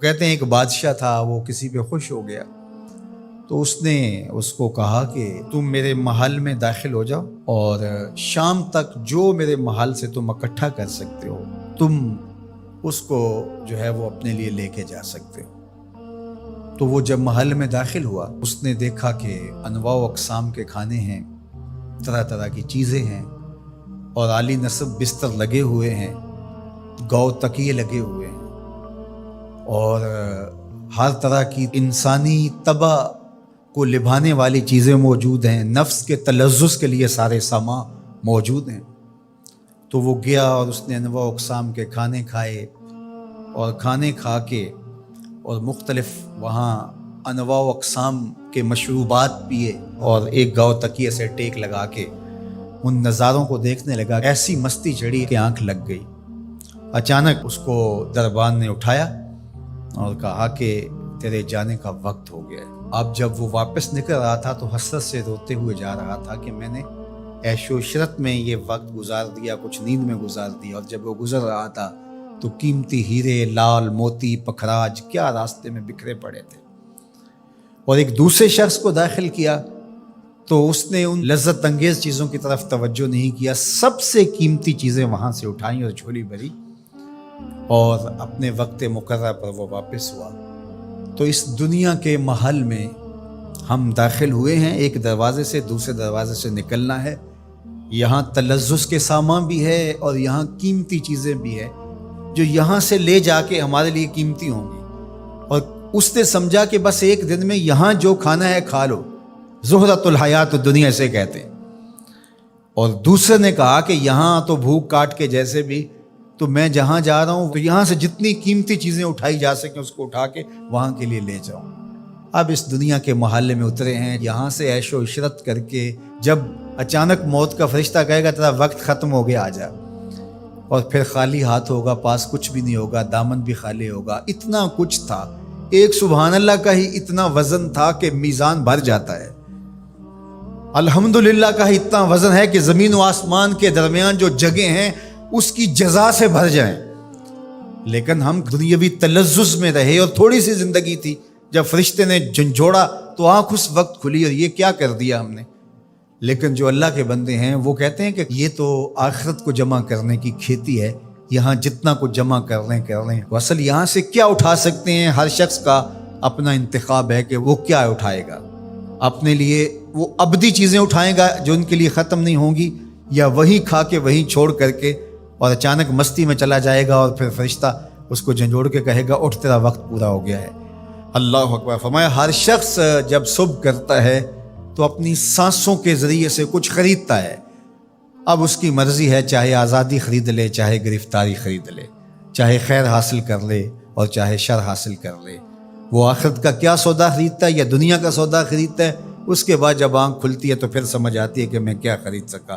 کہتے ہیں ایک بادشاہ تھا، وہ کسی پہ خوش ہو گیا تو اس نے اس کو کہا کہ تم میرے محل میں داخل ہو جاؤ اور شام تک جو میرے محل سے تم اکٹھا کر سکتے ہو تم اس کو جو ہے وہ اپنے لیے لے کے جا سکتے ہو۔ تو وہ جب محل میں داخل ہوا اس نے دیکھا کہ انواع و اقسام کے کھانے ہیں، طرح طرح کی چیزیں ہیں اور عالی نصب بستر لگے ہوئے ہیں، گاؤ تکیے لگے ہوئے ہیں اور ہر طرح کی انسانی طبع کو لبھانے والی چیزیں موجود ہیں، نفس کے تلذذ کے لیے سارے سامان موجود ہیں۔ تو وہ گیا اور اس نے انواع و اقسام کے کھانے کھائے اور کھانے کھا کے اور مختلف وہاں انواع و اقسام کے مشروبات پیے اور ایک گاؤ تکیے سے ٹیک لگا کے ان نظاروں کو دیکھنے لگا۔ ایسی مستی چڑھی کہ آنکھ لگ گئی۔ اچانک اس کو دربان نے اٹھایا اور کہا کہ تیرے جانے کا وقت ہو گیا ہے۔ اب جب وہ واپس نکل رہا تھا تو حسرت سے روتے ہوئے جا رہا تھا کہ میں نے عیش و عشرت میں یہ وقت گزار دیا، کچھ نیند میں گزار دیا، اور جب وہ گزر رہا تھا تو قیمتی ہیرے، لال موتی، پکھراج کیا راستے میں بکھرے پڑے تھے۔ اور ایک دوسرے شخص کو داخل کیا تو اس نے ان لذت انگیز چیزوں کی طرف توجہ نہیں کیا، سب سے قیمتی چیزیں وہاں سے اٹھائیں اور جھولی بھری اور اپنے وقت مقررہ پر وہ واپس ہوا۔ تو اس دنیا کے محل میں ہم داخل ہوئے ہیں، ایک دروازے سے دوسرے دروازے سے نکلنا ہے۔ یہاں تلذذ کے سامان بھی ہے اور یہاں قیمتی چیزیں بھی ہے جو یہاں سے لے جا کے ہمارے لیے قیمتی ہوں گی، اور اس نے سمجھا کہ بس ایک دن میں یہاں جو کھانا ہے کھا لو، زہرۃ الحیات دنیا سے کہتے ہیں۔ اور دوسرے نے کہا کہ یہاں تو بھوک کاٹ کے جیسے بھی تو میں جہاں جا رہا ہوں تو یہاں سے جتنی قیمتی چیزیں اٹھائی جا سکیں اس کو اٹھا کے وہاں کے لیے لے جاؤں۔ اب اس دنیا کے محلے میں اترے ہیں، یہاں سے عیش و عشرت کر کے جب اچانک موت کا فرشتہ کہے گا تیرا وقت ختم ہو گیا، آ جا، اور پھر خالی ہاتھ ہوگا، پاس کچھ بھی نہیں ہوگا، دامن بھی خالی ہوگا۔ اتنا کچھ تھا، ایک سبحان اللہ کا ہی اتنا وزن تھا کہ میزان بھر جاتا ہے، الحمدللہ کا ہی اتنا وزن ہے کہ زمین و آسمان کے درمیان جو جگہیں ہیں اس کی جزا سے بھر جائیں۔ لیکن ہم دنیاوی تلذذ میں رہے اور تھوڑی سی زندگی تھی، جب فرشتے نے جھنجھوڑا تو آنکھ اس وقت کھلی اور یہ کیا کر دیا ہم نے۔ لیکن جو اللہ کے بندے ہیں وہ کہتے ہیں کہ یہ تو آخرت کو جمع کرنے کی کھیتی ہے، یہاں جتنا کچھ جمع کر لیں۔ اصل یہاں سے کیا اٹھا سکتے ہیں، ہر شخص کا اپنا انتخاب ہے کہ وہ کیا اٹھائے گا۔ اپنے لیے وہ ابدی چیزیں اٹھائے گا جو ان کے لیے ختم نہیں ہوں گی، یا وہی کھا کے وہی چھوڑ کر کے اور اچانک مستی میں چلا جائے گا اور پھر فرشتہ اس کو جھنجھوڑ کے کہے گا اٹھ تیرا وقت پورا ہو گیا ہے۔ اللہ اکبر۔ فرمایا ہر شخص جب صبح کرتا ہے تو اپنی سانسوں کے ذریعے سے کچھ خریدتا ہے۔ اب اس کی مرضی ہے، چاہے آزادی خرید لے، چاہے گرفتاری خرید لے، چاہے خیر حاصل کر لے اور چاہے شر حاصل کر لے۔ وہ آخرت کا کیا سودا خریدتا ہے یا دنیا کا سودا خریدتا ہے، اس کے بعد جب آنکھ کھلتی ہے تو پھر سمجھ آتی ہے کہ میں کیا خرید سکا۔